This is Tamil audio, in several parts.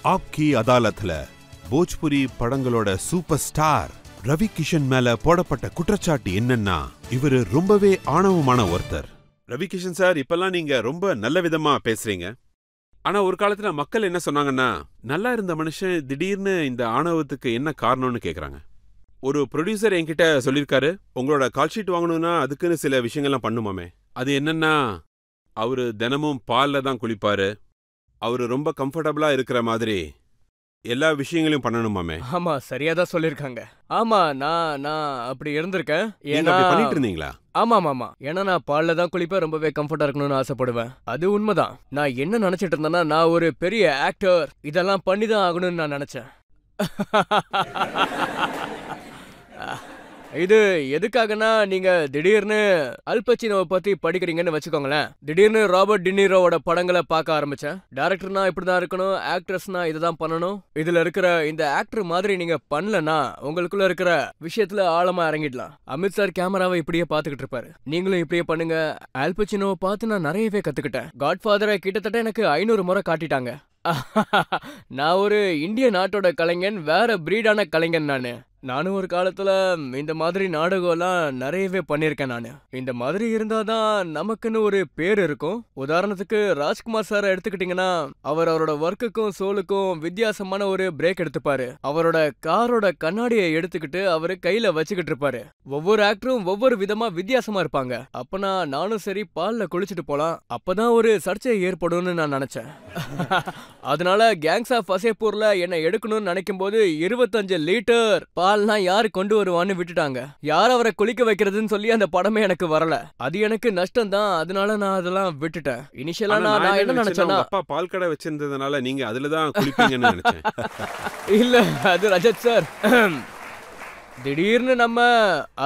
ஆப்கி அதாலத்ல போஜ்புரி படங்களோட சூப்பர் ஸ்டார் ரவி கிஷன் மேல போடப்பட்ட குற்றச்சாட்டு என்னன்னா, இவரு ரொம்பவே ஆணவமான ஒருத்தர். ரவி கிஷன் சார், இப்பெல்லாம் நீங்க ரொம்ப நல்ல விதமா பேசுறீங்க. ஆனா ஒரு காலத்துல மக்கள் என்ன சொன்னாங்கன்னா, நல்லா இருந்த மனுஷன் திடீர்னு இந்த ஆணவத்துக்கு என்ன காரணம்னு கேக்குறாங்க. ஒரு ப்ரொடியூசர் என்கிட்ட சொல்லியிருக்காரு, உங்களோட கால்ஷீட் வாங்கணும்னா அதுக்குன்னு சில விஷயங்கள்லாம் பண்ணுமாமே. அது என்னன்னா, அவரு தினமும் பால்ல தான் குளிப்பாரு, அவரு ரொம்ப கம்ஃபர்டபுளா இருக்கிற மாதிரி எல்லா விஷயங்களையும் பண்ணணுமாமே. ஆமா, சரியாதான் சொல்லிருக்காங்க. ஆமா, நான் அப்படி இருந்திருக்கேன். நீங்க அப்படி பண்ணிட்டு இருந்தீங்களா? ஆமா. ஏன்னா நான் பால்ல தான் குளிப்பேன், ரொம்பவே கம்ஃபர்டா இருக்கணும்னு ஆசைப்படுவேன். அது உண்மைதான். நான் என்ன நினைச்சிட்டு இருந்தேன்னா, நான் ஒரு பெரிய ஆக்டர், இதெல்லாம் பண்ணிதான் ஆகணும்னு நான் நினைச்சேன். இது எதுக்காகனா, நீங்க திடீர்னு அல் பச்சினோவை பத்தி படிக்கிறீங்கன்னு வச்சுக்கோங்களேன். திடீர்னு ராபர்ட் டினிரோவோட படங்களை பார்க்க ஆரம்பிச்சேன். டைரக்டர்னா இப்படிதான் இருக்கணும், ஆக்ட்ரஸ்னா இதுதான் பண்ணணும். இதுல இருக்கிற இந்த ஆக்டர் மாதிரி நீங்க பண்ணலனா உங்களுக்குள்ள இருக்கிற விஷயத்துல ஆழமா இறங்கிடலாம். அமித் சார் கேமராவை இப்படியே பாத்துக்கிட்டு இருப்பாரு, நீங்களும் இப்படியே பண்ணுங்க. அல் பச்சினோவை பார்த்து நான் நிறையவே கத்துக்கிட்டேன். காட்ஃபாதரை கிட்டத்தட்ட எனக்கு 500 முறை காட்டிட்டாங்க. நான் ஒரு இந்திய நாட்டோட கலைஞன், வேற பிரீடான கலைஞன். நானும் ஒரு காலத்துல இந்த மாதிரி நாடகம்லாம் நிறையவே பண்ணிருக்கேன். இந்த மாதிரி இருந்தாதான் நமக்குன்னு ஒரு பேர் இருக்கும். உதாரணத்துக்கு ராஜ்குமார் சார் எடுத்துக்கிட்டீங்கன்னா, அவரோட ஒர்க்குக்கும் சோலுக்கும் வித்தியாசமான ஒரு பிரேக் எடுத்துப்பாரு. அவரோட காரோட கண்ணாடியை எடுத்துக்கிட்டு அவரு கையில வச்சுக்கிட்டு இருப்பாரு. ஒவ்வொரு ஆக்டரும் ஒவ்வொரு விதமா வித்தியாசமா இருப்பாங்க. அப்பனா நானும் சரி பால்ல குளிச்சுட்டு போலாம், அப்பதான் ஒரு சர்ச்சை ஏற்படும்னு நான் நினைச்சேன். அதனால கேங்ஸ் ஆஃப் வசேப்பூர்ல என்ன எடுக்கணும்னு நினைக்கும் போது 25 லிட்டர் பால்னா யாரு கொண்டு வருவான்னு விட்டுட்டாங்க. யார் அவரை குளிக்க வைக்கிறதுன்னு சொல்லி அந்த படமே எனக்கு வரல. அது எனக்கு நஷ்டம் தான். அதனால நான் அதெல்லாம் விட்டுட்டேன். இனிஷியலா நான் என்ன நினைச்சேன்னா, அப்பா பால் கடை வச்சிருந்ததுனால நீங்க அதுலதான் குளிப்பீங்கன்னு நினைச்சேன். இல்ல, அது ரஜத் சார். திடீர்னு நம்ம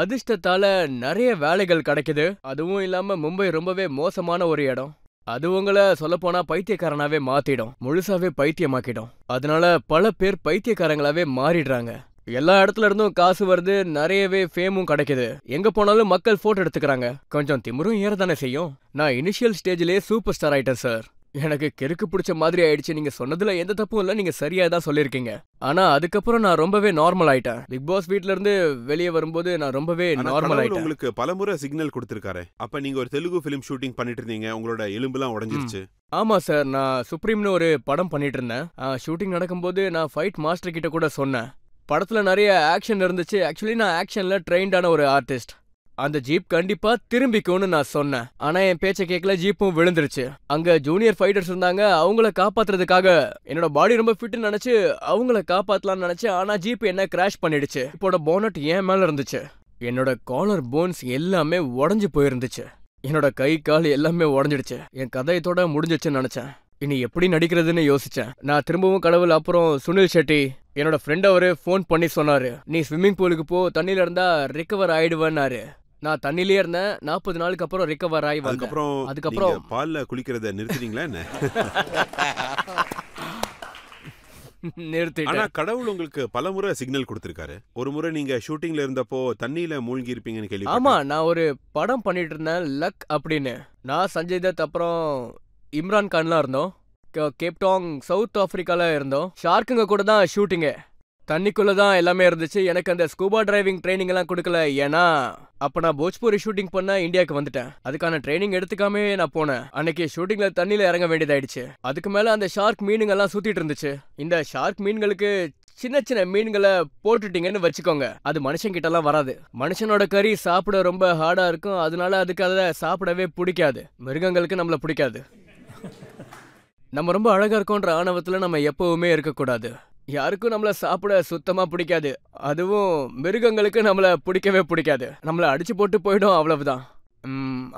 அதிர்ஷ்டத்தால நிறைய வேலைகள் கிடைக்குது. அதுவும் இல்லாம மும்பை ரொம்பவே மோசமான ஒரு இடம். அது உங்களை சொல்லப்போனா பைத்தியக்காரனாவே மாத்திடும், முழுசாவே பைத்தியமாக்கிடும். அதனால பல பேர் பைத்தியக்காரங்களாவே மாறிடுறாங்க. எல்லா இடத்துல இருந்தும் காசு வருது, நிறையவே ஃபேமும் கிடைக்குது. எங்க போனாலும் மக்கள் போட்டோ எடுத்துக்கிறாங்க. கொஞ்சம் திமிரும் ஏறதானே செய்யும். நான் இனிஷியல் ஸ்டேஜ்லயே சூப்பர் ஸ்டார் ஆயிட்டேன் சார். எனக்கு கெருக்கு பிடிச்ச மாதிரி ஆயிடுச்சு. நீங்க சொன்னதுல எந்த தப்பும் இல்ல, நீங்க சரியா தான் சொல்லிருக்கீங்க. ஆனா அதுக்கப்புறம் நான் ரொம்பவே நார்மல் ஆயிட்டேன். பிக் பாஸ் வீட்ல இருந்து வெளியே வரும்போது நான் ரொம்பவே நார்மல் ஆயிட்டேன். உங்களுக்கு பலமுறை சிக்னல் கொடுத்திருக்காரு. அப்ப நீங்க ஒரு தெலுங்கு பிலிம் ஷூட்டிங் பண்ணிட்டு இருந்தீங்க, உங்களோட எலும்புலாம் உடைஞ்சிருச்சு. ஆமா சார், நான் சுப்ரீம்னு ஒரு படம் பண்ணிட்டு இருந்தேன். ஷூட்டிங் நடக்கும்போது நான் ஃபைட் மாஸ்டர் கிட்ட கூட சொன்னேன். படத்துல நிறைய ஆக்ஷன் இருந்துச்சு. ஆக்சுவலி நான் ஆக்ஷன்ல ட்ரெயின்டான ஒரு ஆர்டிஸ்ட். அந்த ஜீப் கண்டிப்பா திரும்பிக்கும்னு நான் சொன்னேன். ஆனா என் பேச்ச கேட்கல, ஜீப்பும் விழுந்துருச்சு. அங்க ஜூனியர் ஃபைட்டர்ஸ் இருந்தாங்க, அவங்கள காப்பாத்துறதுக்காக என்னோட பாடி ரொம்ப ஃபிட்னு நினைச்சு அவங்கள காப்பாத்தலாம்னு நினைச்சேன். ஆனா ஜீப் என்ன கிராஷ் பண்ணிடுச்சு. இப்போட போனட் என் மேல இருந்துச்சு. என்னோட காலர் போன்ஸ் எல்லாமே உடஞ்சு போயிருந்துச்சு. என்னோட கை கால் எல்லாமே உடஞ்சிடுச்சு. என் கதையத்தோட முடிஞ்சிச்சுன்னு நினைச்சேன். இனி எப்படி நடிக்கிறதுன்னு யோசிச்சேன். நான் திரும்பவும் கடவுள், அப்புறம் சுனில் ஷெட்டி என்னோட ஃப்ரெண்ட், அவரு போன் பண்ணி சொன்னாரு, நீ ஸ்விம்மிங் பூலுக்கு போ, தண்ணியில இருந்தா ரிகவர் ஆயிடுவேன்னாரு. நான் தண்ணிலே இருந்தேன். 40 நாளுக்கு அப்புறம் ரிகவர் ஆகி வந்தேன். அதுக்கப்புறம் பால்ல குளிக்கிறத நிறுத்திட்டீங்களா என்ன? நிறுத்திட்டேன். ஆனா கடவுள் உங்களுக்கு பலமுறை சிக்னல் கொடுத்திருக்காரு. ஒரு முறை நீங்க ஷூட்டிங்ல இருந்தப்போ தண்ணியில மூழ்கி இருப்பீங்கன்னு கேள்விப்பட்டேன். ஆமா, நான் ஒரு படம் பண்ணிட்டு இருந்தேன், லக் அப்படின்னு. நான் சஞ்சய் தத் அப்புறம் இம்ரான் கான்லாம் இருந்தோம். கேப்டாங் சவுத் ஆப்பிரிக்கால இருந்தோம். ஷார்க்குங்க கூட தான் ஷூட்டிங்கு. தண்ணிக்குள்ளதான் எல்லாமே இருந்துச்சு. எனக்கு அந்த ஸ்கூபா டிரைவிங் ட்ரைனிங் எல்லாம் கொடுக்கல. ஏன்னா அப்ப நான் போஜ்பூரி ஷூட்டிங் பண்ண இந்தியாவுக்கு வந்துட்டேன். அதுக்கான ட்ரைனிங் எடுத்துக்காமே நான் போனேன். அன்னைக்கு ஷூட்டிங்ல தண்ணியில இறங்க வேண்டியதாயிடுச்சு. அதுக்கு மேல அந்த ஷார்க் மீனுங்க எல்லாம் சுத்திட்டு இருந்துச்சு. இந்த ஷார்க் மீன்களுக்கு சின்ன சின்ன மீன்களை போட்டுட்டீங்கன்னு வச்சுக்கோங்க, அது மனுஷன் கிட்ட எல்லாம் வராது. மனுஷனோட கறி சாப்பிட ரொம்ப ஹார்டா இருக்கும். அதனால அதுக்கு அதை சாப்பிடவே பிடிக்காது. மிருகங்களுக்கு நம்மள பிடிக்காது. நம்ம ரொம்ப அழகா இருக்கோன்ற ஆணவத்துல நம்ம எப்பவுமே இருக்கக்கூடாது. யாருக்கும் நம்மள சாப்பிட சுத்தமா பிடிக்காது. அதுவும் மிருகங்களுக்கு நம்மள பிடிக்கவே பிடிக்காது. நம்மள அடிச்சு போட்டு போயிடும், அவ்வளவுதான்.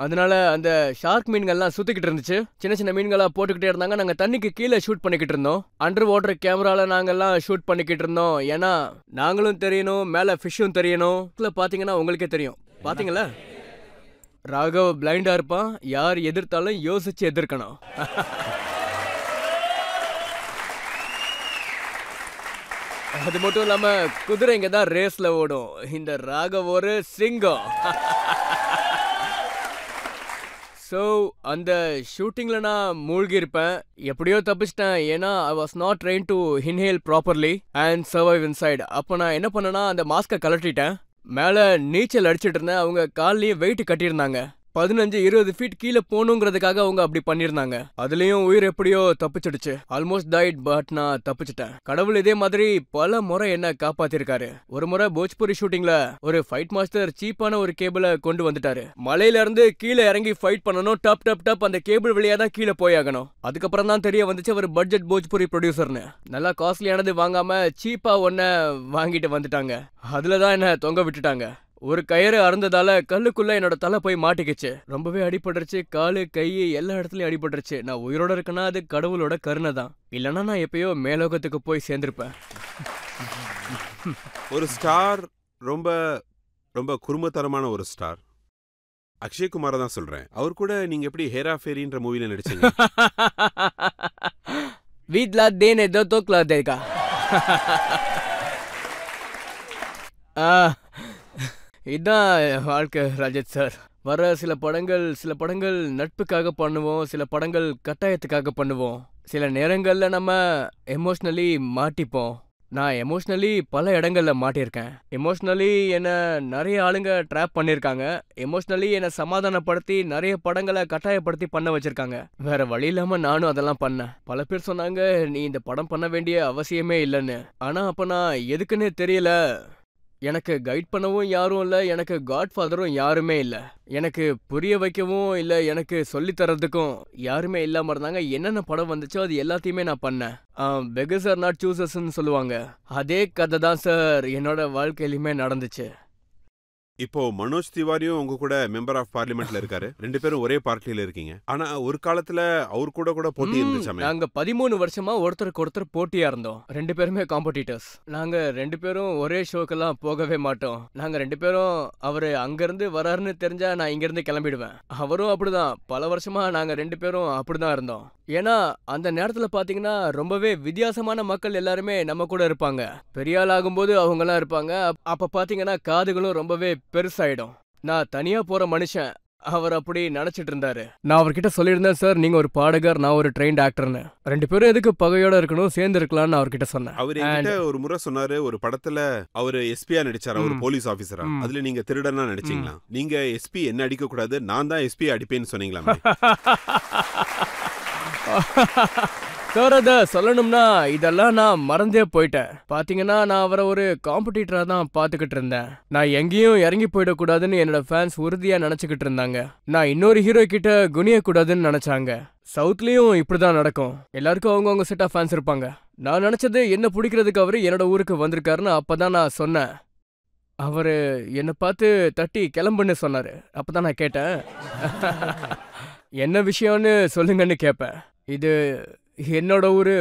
அதனால அந்த ஷார்க் மீன்கள்லாம் சுத்திக்கிட்டு இருந்துச்சு. சின்ன சின்ன மீன்களா போட்டுக்கிட்டே இருந்தாங்க. நாங்க தண்ணிக்கு கீழே ஷூட் பண்ணிக்கிட்டு இருந்தோம். அண்டர் வாட்டர் கேமரால நாங்கெல்லாம் ஷூட் பண்ணிக்கிட்டு இருந்தோம். ஏன்னா நாங்களும் தெரியணும், மேல ஃபிஷ்ஷும் தெரியணும். பாத்தீங்கன்னா உங்களுக்கே தெரியும். பாத்தீங்களா, ராகவ் பிளைண்டா இருப்பான். யார் எதிர்த்தாலும் யோசிச்சு எதிர்க்கணும். அது மட்டும் இல்லாம குதிரைங்க தான் ரேஸ்ல ஓடும். இந்த ராகவ் ஒரு சிங்கம். ஸோ அந்த ஷூட்டிங்ல நான் மூழ்கி இருப்பேன். எப்படியோ தப்பிச்சிட்டேன். ஏன்னா I was not train to inhale properly and survive inside. அப்போ நான் என்ன பண்ணேன்னா அந்த மாஸ்கை கழட்டிட்டேன். மேலே நீச்சல் அடிச்சிட்டு இருந்தேன். அவங்க கால்லையும் வெயிட் கட்டியிருந்தாங்க. 15-20 ஃபீட் கீழே போகணுங்கிறதுக்காக அவங்க அப்படி பண்ணியிருந்தாங்க. அதுலயும் உயிர் எப்படியோ தப்பிச்சிடுச்சு. ஆல்மோஸ்ட் டைட், பட் நான் தப்பிச்சிட்டேன். கடவுள் இதே மாதிரி பல முறை என்ன காப்பாத்திருக்காரு. ஒரு முறை போஜ்பூரி ஷூட்டிங்ல ஒரு ஃபைட் மாஸ்டர் சீப்பான ஒரு கேபிளை கொண்டு வந்துட்டாரு. மலையில இருந்து கீழே இறங்கி ஃபைட் பண்ணணும். டப் டப் டப் அந்த கேபிள் வழியா தான் கீழே போயாகணும். அதுக்கப்புறம் தான் தெரிய வந்துச்சு அவர் பட்ஜெட் போஜ்பூரி ப்ரொடியூசர்னு. நல்லா காஸ்ட்லியானது வாங்காம சீப்பா ஒன்ன வாங்கிட்டு வந்துட்டாங்க. அதுலதான் என்ன தொங்க விட்டுட்டாங்க. ஒரு கயிறு அறந்ததால கல்லுக்குள்ள என்னோட தலை போய் மாட்டிக்கிச்சு. ரொம்பவே அடிபட்டுருச்சு. காலு கை எல்லா இடத்துலயும் அடிபட்டுருச்சு. நான் உயிரோட இருக்கேன்னா அது கடவுளோட கருணை தான். இல்லைன்னா நான் எப்பயோ மேலோகத்துக்கு போய் சேர்ந்திருப்பேன். ஒரு ஸ்டார், ரொம்ப ரொம்ப குறும்புத்தனமான ஒரு ஸ்டார். அக்ஷய் குமாரை தான் சொல்றேன். அவர் கூட நீங்க எப்படி ஹேரா ஃபேரின்ற மூவில நடிச்சீங்க? வீட்ல தேனே தோ தோக்லா தேகா. இதான் வாழ்க்கை ரஜத் சார். வர சில படங்கள் நட்புக்காக பண்ணுவோம். சில படங்கள் கட்டாயத்துக்காக பண்ணுவோம். சில நேரங்களில் நம்ம எமோஷ்னலி மாட்டிப்போம். நான் எமோஷ்னலி பல இடங்கள்ல மாட்டியிருக்கேன். எமோஷ்னலி என்னை நிறைய ஆளுங்க ட்ராப் பண்ணியிருக்காங்க. எமோஷ்னலி என்னை சமாதானப்படுத்தி நிறைய படங்களை கட்டாயப்படுத்தி பண்ண வச்சிருக்காங்க. வேற வழி இல்லாம நானும் அதெல்லாம் பண்ணேன். பல பேர் சொன்னாங்க நீ இந்த படம் பண்ண வேண்டிய அவசியமே இல்லைன்னு. ஆனா அப்ப நான் எதுக்குன்னு தெரியல. எனக்கு கைட் பண்ணவும் யாரும் இல்லை. எனக்கு காட்ஃபாதரும் யாருமே இல்லை. எனக்கு புரிய வைக்கவும் இல்லை. எனக்கு சொல்லித்தரதுக்கும் யாருமே இல்லாமல் இருந்தாங்க. என்னென்ன படம் வந்துச்சோ அது எல்லாத்தையுமே நான் பண்ணேன். பெகர்ஸ் ஆர் நாட் சூசர்ஸ்ன்னு சொல்லுவாங்க. அதே கதை தான் சார் என்னோட வாழ்க்கையிலுமே நடந்துச்சு. இப்போ மனோஜ் திவாரியும் உங்க கூட மெம்பர் ஆஃப் பார்லிமெண்ட்ல இருக்காரு. 2 பேரும் ஒரே பார்ட்டில இருக்கீங்க. ஆனா ஒரு காலத்துல அவர் கூட போட்டி இருந்துச்சாமே. நாங்க 13 வருஷமா ஒருத்தருக்கு ஒருத்தர் போட்டியா இருந்தோம். 2 பேருமே காம்படிட்டர்ஸ். நாங்க 2 பேரும் ஒரே ஷோக்கெல்லாம் போகவே மாட்டோம். நாங்க 2 பேரும் அவரு அங்கிருந்து வராருன்னு தெரிஞ்சா நான் இங்கிருந்து கிளம்பிடுவேன். அவரும் அப்படிதான். பல வருஷமா நாங்க 2 பேரும் அப்படிதான் இருந்தோம். ஏன்னா அந்த நேரத்துல பாத்தீங்கன்னா ரொம்பவே வித்தியாசமான மக்கள் எல்லாருமே நம்ம கூட இருப்பாங்க. பெரிய ஆள் ஆகும்போது அவங்க எல்லாம் இருப்பாங்க. அப்ப பாத்தீங்கன்னா காதுகளும் ரொம்பவே பெருசாயிடும். நான் தனியா போற மனுஷன். அவர் அப்படி நினைச்சிட்டு இருந்தாரு. நான் அவர்கிட்ட சொல்லியிருந்தேன் சார் நீங்க ஒரு பாடகர், நான் ஒரு ட்ரெயின்ட் ஆக்டர்னு. 2 பேரும் எதுக்கு பகையோட இருக்கணும், சேர்ந்து இருக்கலாம்னு அவர்கிட்ட சொன்னேன். அவர் என்கிட்ட ஒரு முறை சொன்னாரு, ஒரு படத்துல அவரு எஸ்பியா நடிச்சாரு, ஒரு போலீஸ் ஆபீசரா. அதுல நீங்க திருடனா நடிச்சீங்களா? நீங்க எஸ்பி என்ன அடிக்க கூடாது, நான் தான் எஸ்பி அடிப்பேன்னு சொன்னீங்களா? சார் அத சொல்லணும்னா இதெல்லாம் நான் மறந்தே போயிட்டேன். பாத்தீங்கன்னா நான் அவரை ஒரு காம்படிட்டரா தான் பாத்துக்கிட்டு இருந்தேன். நான் எங்கேயும் இறங்கி போயிடக்கூடாதுன்னு என்னோட ஃபேன்ஸ் உறுதியா நினைச்சுக்கிட்டு இருந்தாங்க. நான் இன்னொரு ஹீரோ கிட்ட குனிய கூடாதுன்னு நினைச்சாங்க. சவுத்லயும் இப்படிதான் நடக்கும். எல்லாருக்கும் அவங்கவுங்க செட் ஆஃப் ஃபேன்ஸ் இருப்பாங்க. நான் நினைச்சது என்ன பிடிக்கிறதுக்கு அவரு என்னோட ஊருக்கு வந்திருக்காருன்னு அப்பதான் நான் சொன்னேன். அவரு என்னை பார்த்து தட்டி கிளம்புன்னு சொன்னாரு. அப்பதான் நான் கேட்டேன் என்ன விஷயம்னு சொல்லுங்கன்னு கேட்பேன். இது என்னோட ஊரு,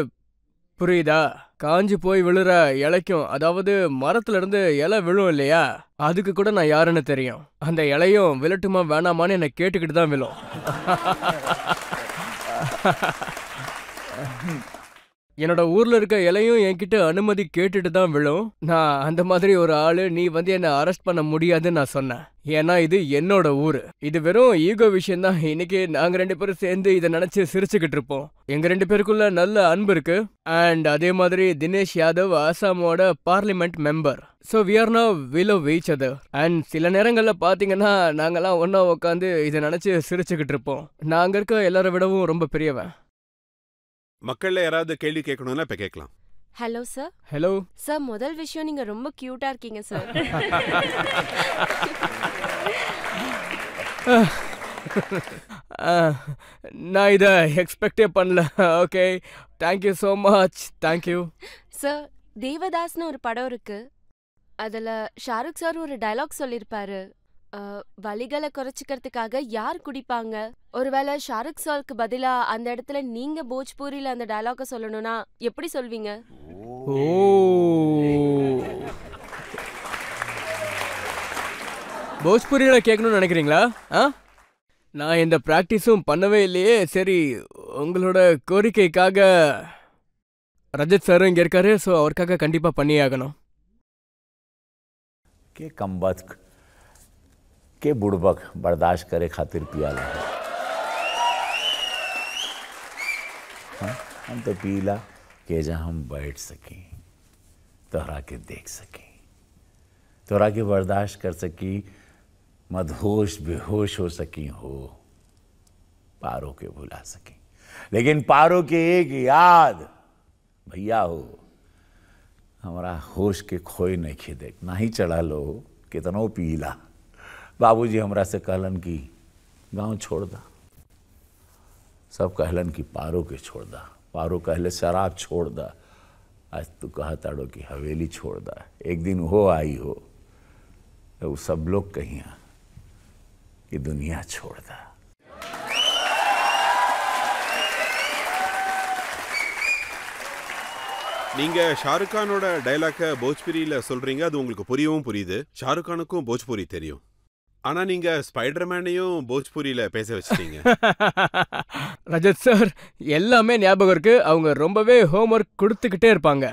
புரியுதா? காஞ்சி போய் விழுற இலைக்கும், அதாவது மரத்துல இருந்து இலை விழும் இல்லையா, அதுக்கு கூட நான் யாருன்னு தெரியும். அந்த இலையும் விழட்டுமா வேணாமான்னு என்னை கேட்டுக்கிட்டு தான் விழும். என்னோட ஊர்ல இருக்க இலையும் என்கிட்ட அனுமதி கேட்டுட்டு தான் விழும். நான் அந்த மாதிரி ஒரு ஆளு. நீ என்ன அரெஸ்ட் பண்ண முடியாதுன்னு நான் சொன்னேன். ஏன்னா இது என்னோட ஊரு. இது வெறும் ஈகோ விஷயம் தான். இன்னைக்கு நாங்க 2 பேரும் சேர்ந்து இதை நினைச்சு சிரிச்சுக்கிட்டு இருப்போம். எங்க 2 பேருக்குள்ள நல்ல அன்பு இருக்கு. அண்ட் அதே மாதிரி தினேஷ் யாதவ் ஆசாமோட parliament member. So we are now we love each other. And சில நேரங்களில் பார்த்தீங்கன்னா நாங்கெல்லாம் ஒன்றா உட்காந்து இதை நினச்சி சிரிச்சுக்கிட்டு இருப்போம். நான் அங்கே இருக்க எல்லாரை விடவும் ரொம்ப பெரியவன். மக்கள்ல யாராவது கேள்வி கேட்கணும்னா இப்ப கேட்கலாம். Hello sir. ஹலோ சார், முதல் விஷயம் நீங்க ரொம்ப கியூட்டா இருக்கீங்க சார். நான் இதை எக்ஸ்பெக்டே பண்ணல. Okay, thank you so much. Thank you sir. தேவதாஸ்னு ஒரு படம் இருக்கு. அதுல ஷாருக் சார் ஒரு டயலாக் சொல்லிருப்பாரு. வலிகளை குறைச்சிக்கிறதுக்காக யார் குடிப்பாங்க? ஒருவேளை ஷாருக் சாருக்கு பதிலா அந்த இடத்துல நீங்க போஜ்பூரியில அந்த டயலாக சொல்லணும்னா எப்படி சொல்வீங்க? ஓ, போஜ்பூரியில கேட்கணும்னு நினைக்கிறீங்களா? நான் இந்த பிராக்டிஸும் பண்ணவே இல்லையே. சரி, உங்களோட கோரிக்கைக்காக ரஜத் சாரும் இங்க இருக்காரு. ஸோ அவருக்காக கண்டிப்பா பண்ணியே ஆகணும். के कम बात के बुड़बक बर्दाश्त करे खातिर पियाला है। हाँ, हम तो पीला कि जहाँ हम बैठ सकें, तोहरा के देख सकें, तोहरा के बर्दाश्त कर सकी, मदहोश बेहोश हो सकी हो, पारो के भुला सकी, लेकिन पारो के एक याद भैया हो हमारा होश के खोए नहीं खे देख ना ही चढ़ा लो कितनो पीला। बाबूजी हमरा से कहलन कि गांव छोड़ दा, सब कहलन कि पारो के छोड़ दा, पारो कहले शराब छोड़ दा, आज तू कहा ताड़ो कि हवेली छोड़ दा, एक दिन हो आई हो तो सब लोग कहिया कि दुनिया छोड़ दा। நீங்க ஷாருக் கானோட டைலாக்க போஜ்புரியில சொல்றீங்க, அது உங்களுக்கு புரியவும் புரியுது. ஷாருக் கானுக்கும் போஜ்புரி தெரியும். ஆனா நீங்க ஸ்பைடர்மேனையும் போஜ்புரியில பேச வச்சிட்டீங்க. ரஜத் சார், எல்லாமே ஞாபகம் இருக்கு. அவங்க ரொம்பவே ஹோம்ஒர்க் கொடுத்துக்கிட்டே இருப்பாங்க.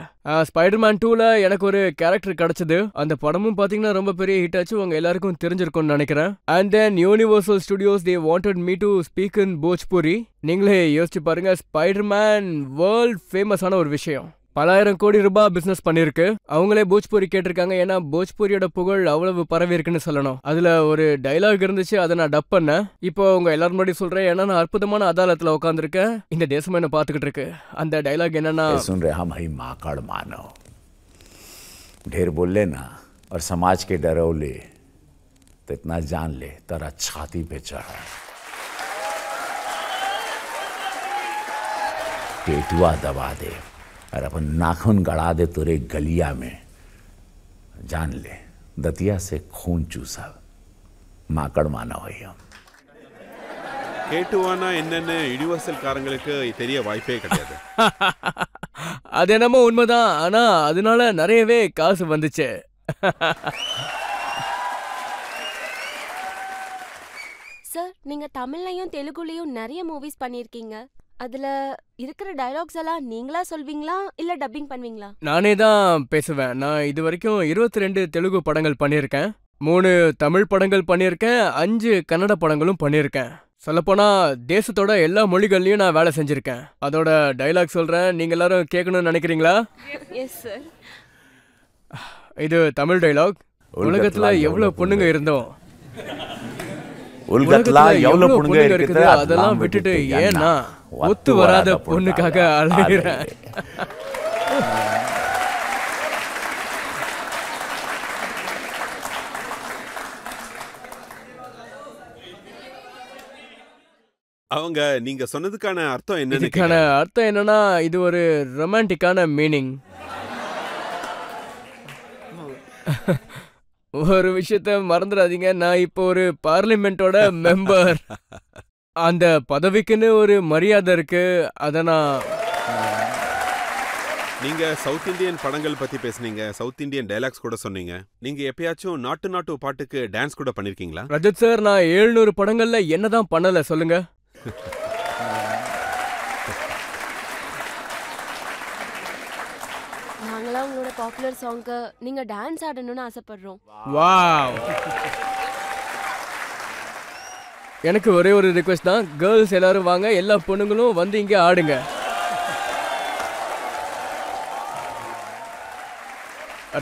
ஸ்பைடர்மேன் 2ல எனக்கு ஒரு கேரக்டர் கிடைச்சது. அந்த படமும் பாத்தீங்கன்னா ரொம்ப பெரிய ஹிட் ஆச்சு. உங்க எல்லாருக்கும் தெரிஞ்சிருக்கும்னு நினைக்கிறேன். And then universal studios they wanted me to speak in Bhojpuri. நீங்களே யோசிச்சு பாருங்க, ஸ்பைடர்மேன் வேர்ல்ட் ஃபேமஸான ஒரு விஷயம். பலாயிரம் கோடி ரூபாய் பிசினஸ் பண்ணிருக்கு. அவங்களே போஜ்பூரி கேட்டிருக்காங்க. ஏன்னா போஜ்பூரியோட புகழ் அவ்வளவு பரவி இருக்குன்னு சொல்லணும். அதுல ஒரு டைலாக் இருந்துச்சு, அதை நான் டப் பண்ணேன். இப்போ உங்க எல்லாரும் முன்னாடி சொல்றேன். ஏன்னா நான் அற்புதமான அதாலத்துல உட்காந்துருக்கேன், இந்த தேசம் என்ன பாத்துக்கிட்டு இருக்கு. அந்த டைலாக் என்னன்னா, सुन रहे हम ही माकड़ मानो, ढेर बोले ना और समाज के डरौले, तो इतना जान ले तेरा छाती पे चढ़ा पेटुआ दबा दे और अपन नाखून गड़ा दे तुरे गलिया में, जान ले दतिया से खून चूसा माकड़ माना हुई हम। கேட்டுவானா என்னன்னு யூனிவர்சல் காரங்களுக்கு தெரிய வாய்ப்பே கிடையாது. அது என்னமோ உண்மைதான். ஆனா அதனால நிறையவே காசு வந்துச்சு. சார், நீங்க தமிழ்லயும் தெலுங்குலயும் நிறைய மூவிஸ் பண்ணிருக்கீங்க. அதுல இருக்கிற டயலாக்ஸ் எல்லாம் நீங்களா சொல்வீங்களா இல்ல டப்பிங் பண்ணுவீங்களா? நானே தான் பேசுவேன். நான் இது வரைக்கும் 22 தெலுங்கு படங்கள் பண்ணியிருக்கேன், 3 தமிழ் படங்கள் பண்ணியிருக்கேன், 5 கன்னட படங்களும் பண்ணியிருக்கேன். சொல்லப்போனா தேசத்தோட எல்லா மொழிகள்லயும் நான் வேலை செஞ்சிருக்கேன். அதோட டைலாக் சொல்றேன், நீங்க எல்லாரும் கேட்கணும்னு நினைக்கிறீங்களா? Yes sir. இது தமிழ் டைலாக். உலகத்துல எவ்வளவு பொண்ணுங்க இருந்தோம், உலகத்துல எவ்வளவு பொண்ணுங்க இருக்குது, அதெல்லாம் விட்டுட்டு ஏன்னா ஒத்து வராத பொண்ணுக்காக அழுகிறேன். அவங்க நீங்க சொன்னதுக்கான அர்த்தம் என்னன்னு இதுக்கான அர்த்தம் என்னன்னா, இது ஒரு ரொமான்டிக்கான மீனிங். ஒரு விஷயத்த மறந்துடாதீங்க, நான் இப்போ ஒரு பார்லிமெண்டோட மெம்பர். அந்த பதவிக்குன்னு ஒரு மரியாதை இருக்கு. அத நான் நீங்க சவுத் இந்தியன் படங்கள் பத்தி பேசுனீங்க, சவுத் இந்தியன் டைலாக்ஸ் கூட சொன்னீங்க. நீங்க எப்பயாச்சும் நாட்டு பாட்டுக்கு டான்ஸ் கூட பண்ணிருக்கீங்களா? ரஜத் சார், நான் 700 படங்கள்ல என்னதான் பண்ணல சொல்லுங்க. நாங்களாம் உங்களோட பாப்புலர் சாங்க்கு நீங்க டான்ஸ் ஆடணும்னு ஆசைப்படுறோம். வாவ். எனக்கு ஒரே ஒரு ரிக்வெஸ்ட் தான், கேர்ள்ஸ் எல்லாரும் வாங்க, எல்லா பொண்ணுங்களும் வந்து இங்க ஆடுங்க.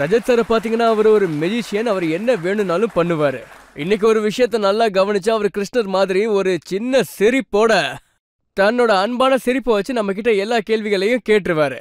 ரஜத் சார் பாத்தீங்கன்னா அவர் ஒரு மெஜிஷியன், அவர் என்ன வேணும்னாலும் பண்ணுவாரு. இன்னைக்கு ஒரு விஷயத்த நல்லா கவனிச்சா, அவர் கிருஷ்ணர் மாதிரி ஒரு சின்ன சிரிப்போட தன்னோட அன்பான சிரிப்பை வச்சு நம்ம கிட்ட எல்லா கேள்விகளையும் கேட்டுருவாரு.